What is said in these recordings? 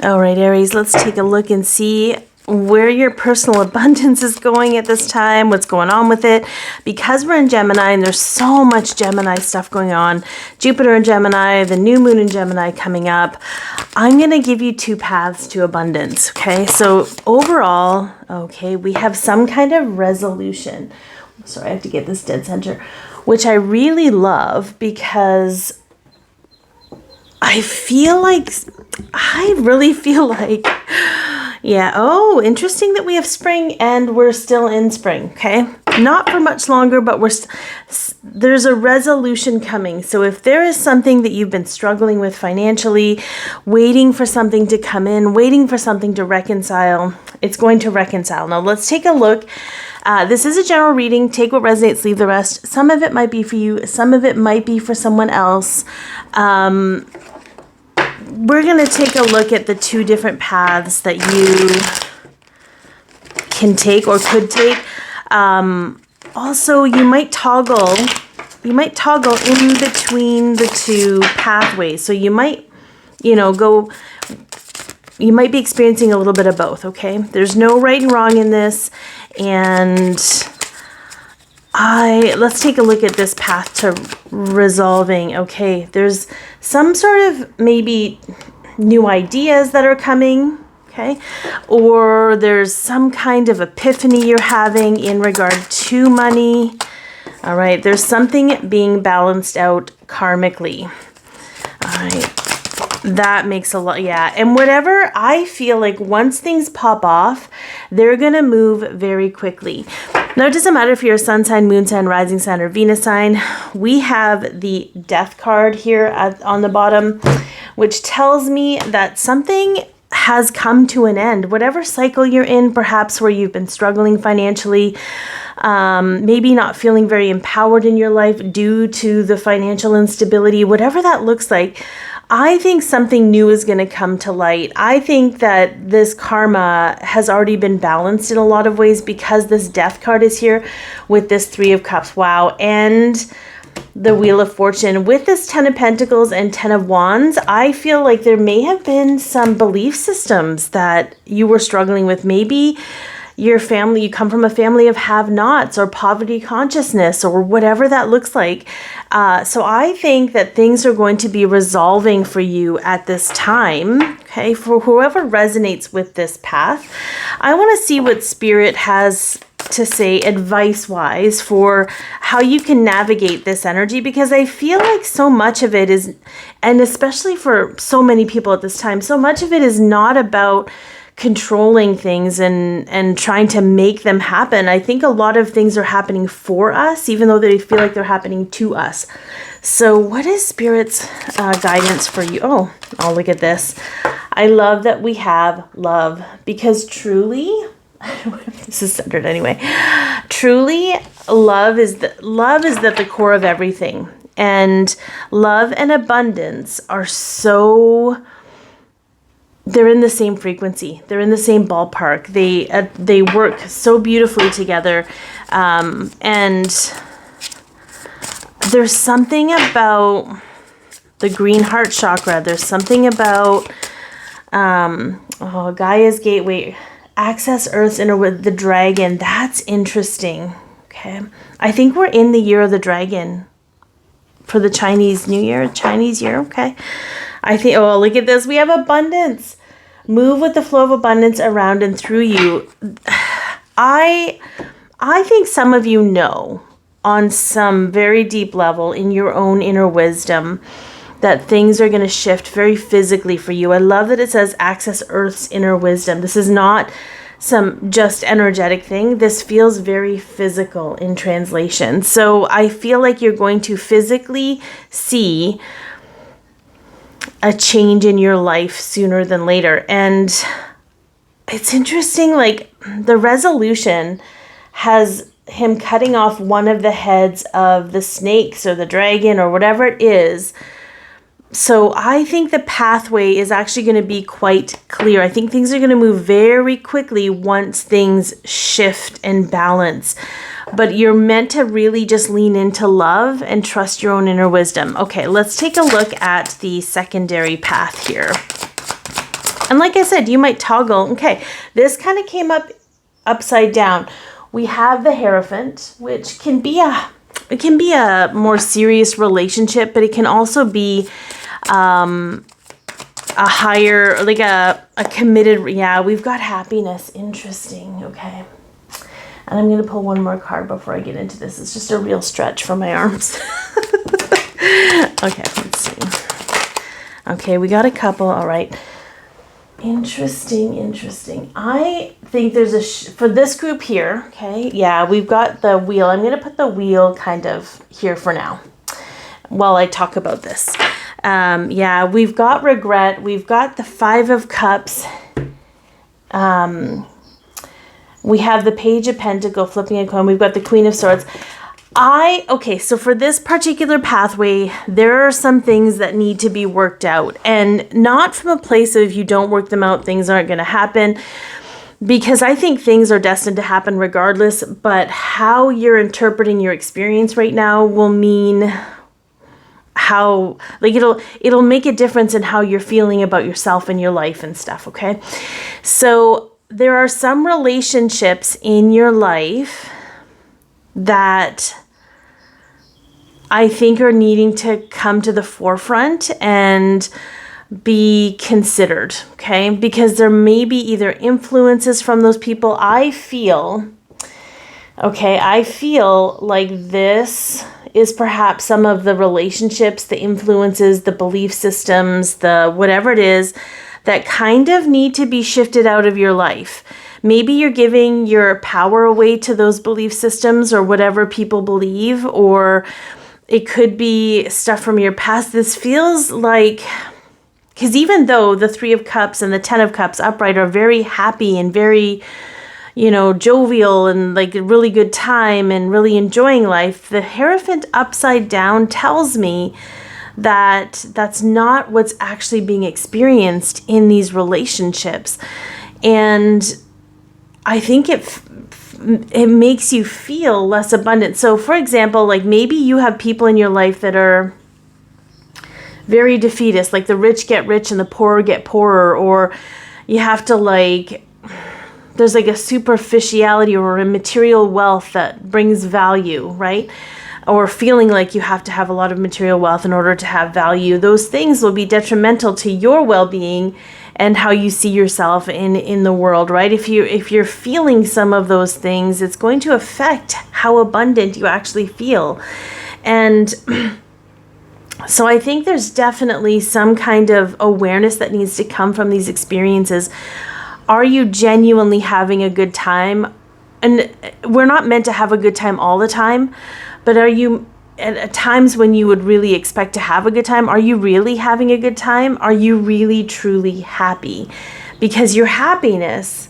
All right, Aries, let's take a look and see where your personal abundance is going at this time, what's going on with it. Because we're in Gemini and there's so much Gemini stuff going on, Jupiter in Gemini, the new moon in Gemini coming up, I'm going to give you two paths to abundance, okay? So overall, okay, we have some kind of resolution. Sorry, I have to get this dead center, which I really love because I really feel like, yeah, oh, interesting that we have spring and we're still in spring, okay? Not for much longer, but there's a resolution coming. So if there is something that you've been struggling with financially, waiting for something to come in, waiting for something to reconcile, it's going to reconcile. Now let's take a look. This is a general reading. Take what resonates, leave the rest. Some of it might be for you. Some of it might be for someone else. We're going to take a look at the two different paths that you can take or could take. Also, you might toggle in between the two pathways. So you might, you might be experiencing a little bit of both, okay? There's no right and wrong in this. And let's take a look at this path to resolving. Okay, there's some sort of maybe new ideas that are coming, okay? Or there's some kind of epiphany you're having in regard to money. All right, there's something being balanced out karmically. All right, that makes a lot, yeah. And whatever, I feel like once things pop off, they're going to move very quickly. Now, it doesn't matter if you're a sun sign, moon sign, rising sign, or Venus sign. We have the death card here on the bottom, which tells me that something has come to an end. Whatever cycle you're in, perhaps where you've been struggling financially, maybe not feeling very empowered in your life due to the financial instability, whatever that looks like, I think something new is going to come to light. I think that this karma has already been balanced in a lot of ways because this death card is here with this 3 of Cups. Wow. And the Wheel of Fortune. With this 10 of Pentacles and 10 of Wands, I feel like there may have been some belief systems that you were struggling with. Maybe your family, you come from a family of have-nots or poverty consciousness or whatever that looks like. So I think that things are going to be resolving for you at this time. Okay, for whoever resonates with this path, I want to see what Spirit has to say advice-wise for how you can navigate this energy, because I feel like so much of it is, and especially for so many people at this time, so much of it is not about controlling things and trying to make them happen. I think a lot of things are happening for us, even though they feel like they're happening to us. So what is Spirit's guidance for you? Oh, look at this. I love that we have love, because truly, I don't know if this is centered anyway. Truly, love is at the core of everything. And love and abundance are they're in the same frequency. They're in the same ballpark. They work so beautifully together. And there's something about the green heart chakra. There's something about Gaia's gateway. Access Earth's inner with the dragon. That's interesting. Okay. I think we're in the year of the dragon for the Chinese New Year, Chinese year. Okay. I think, oh, look at this. We have abundance. Move with the flow of abundance around and through you. I think some of you know on some very deep level in your own inner wisdom that things are going to shift very physically for you. I love that it says access Earth's inner wisdom. This is not some just energetic thing. This feels very physical in translation. So I feel like you're going to physically see a change in your life sooner than later. And it's interesting, like the resolution has him cutting off one of the heads of the snakes or the dragon or whatever it is. So I think the pathway is actually going to be quite clear. I think things are going to move very quickly once things shift and balance. But you're meant to really just lean into love and trust your own inner wisdom. Okay, let's take a look at the secondary path here. And like I said, you might toggle. Okay, this kind of came up upside down. We have the Hierophant, which can be a more serious relationship, but it can also be a higher, like a committed, yeah, we've got Happiness. Interesting. Okay. And I'm going to pull one more card before I get into this. It's just a real stretch for my arms. Okay, let's see. Okay, we got a couple. All right. Interesting. I think there's for this group here, okay, yeah, we've got the Wheel. I'm going to put the Wheel kind of here for now while I talk about this. Yeah, we've got regret. We've got the Five of Cups. We have the Page of Pentacles, flipping a coin. We've got the Queen of Swords. Okay, so for this particular pathway, there are some things that need to be worked out, and not from a place of if you don't work them out, things aren't going to happen, because I think things are destined to happen regardless, but how you're interpreting your experience right now will mean how, like, it'll make a difference in how you're feeling about yourself and your life and stuff, okay? So there are some relationships in your life that I think are needing to come to the forefront and be considered, okay? Because there may be either influences from those people. I feel like this is perhaps some of the relationships, the influences, the belief systems, the whatever it is that kind of need to be shifted out of your life. Maybe you're giving your power away to those belief systems or whatever people believe, or it could be stuff from your past. This feels like, because even though the Three of Cups and the Ten of Cups upright are very happy and very, jovial and like a really good time and really enjoying life, the Hierophant upside down tells me that that's not what's actually being experienced in these relationships. And I think it makes you feel less abundant. So for example, like maybe you have people in your life that are very defeatist, like the rich get rich and the poor get poorer, or you have to there's like a superficiality or a material wealth that brings value, right? Or feeling like you have to have a lot of material wealth in order to have value. Those things will be detrimental to your well-being and how you see yourself in the world, right? If you're feeling some of those things, it's going to affect how abundant you actually feel. And so I think there's definitely some kind of awareness that needs to come from these experiences. Are you genuinely having a good time? And we're not meant to have a good time all the time, but are you at times when you would really expect to have a good time, are you really having a good time? Are you really truly happy? Because your happiness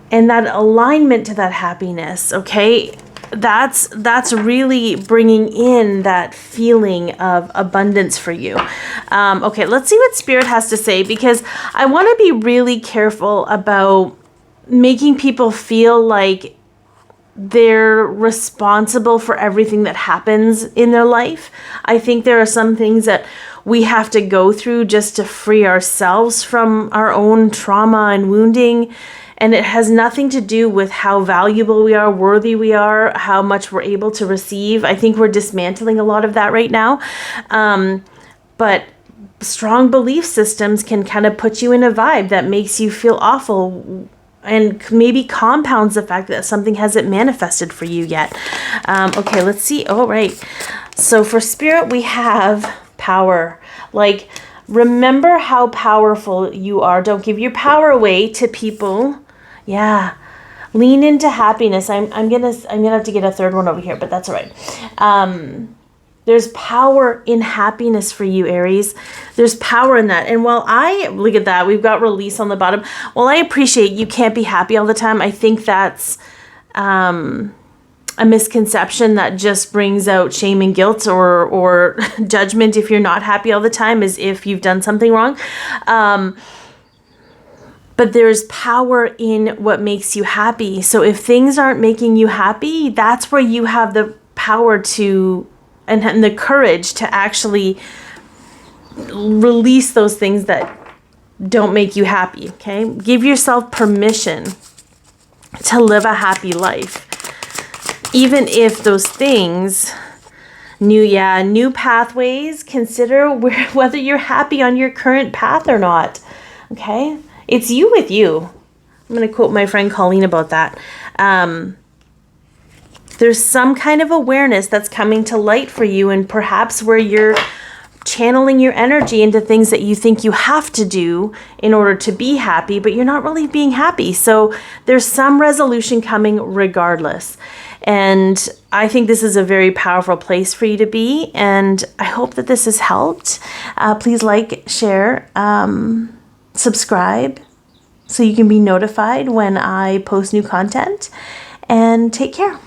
and that alignment to that happiness, okay, that's really bringing in that feeling of abundance for you. Okay, let's see what Spirit has to say, because I want to be really careful about making people feel like they're responsible for everything that happens in their life. I think there are some things that we have to go through just to free ourselves from our own trauma and wounding. And it has nothing to do with how valuable we are, worthy we are, how much we're able to receive. I think we're dismantling a lot of that right now. But strong belief systems can kind of put you in a vibe that makes you feel awful and maybe compounds the fact that something hasn't manifested for you yet. Okay, let's see. Oh, right. So for Spirit, we have power. Like, remember how powerful you are. Don't give your power away to people. Yeah. Lean into happiness. I'm gonna have to get a third one over here, but that's all right. There's power in happiness for you, Aries. There's power in that. And while look at that, we've got release on the bottom. While I appreciate you can't be happy all the time, I think that's a misconception that just brings out shame and guilt or judgment if you're not happy all the time, as if you've done something wrong. But there's power in what makes you happy. So if things aren't making you happy, that's where you have the power to and the courage to actually release those things that don't make you happy, okay? Give yourself permission to live a happy life. Even if those things, new pathways, consider whether you're happy on your current path or not, okay? It's you with you. I'm going to quote my friend Colleen about that. There's some kind of awareness that's coming to light for you, and perhaps where you're channeling your energy into things that you think you have to do in order to be happy, but you're not really being happy. So there's some resolution coming regardless. And I think this is a very powerful place for you to be. And I hope that this has helped. Please like, share, subscribe so you can be notified when I post new content. And take care.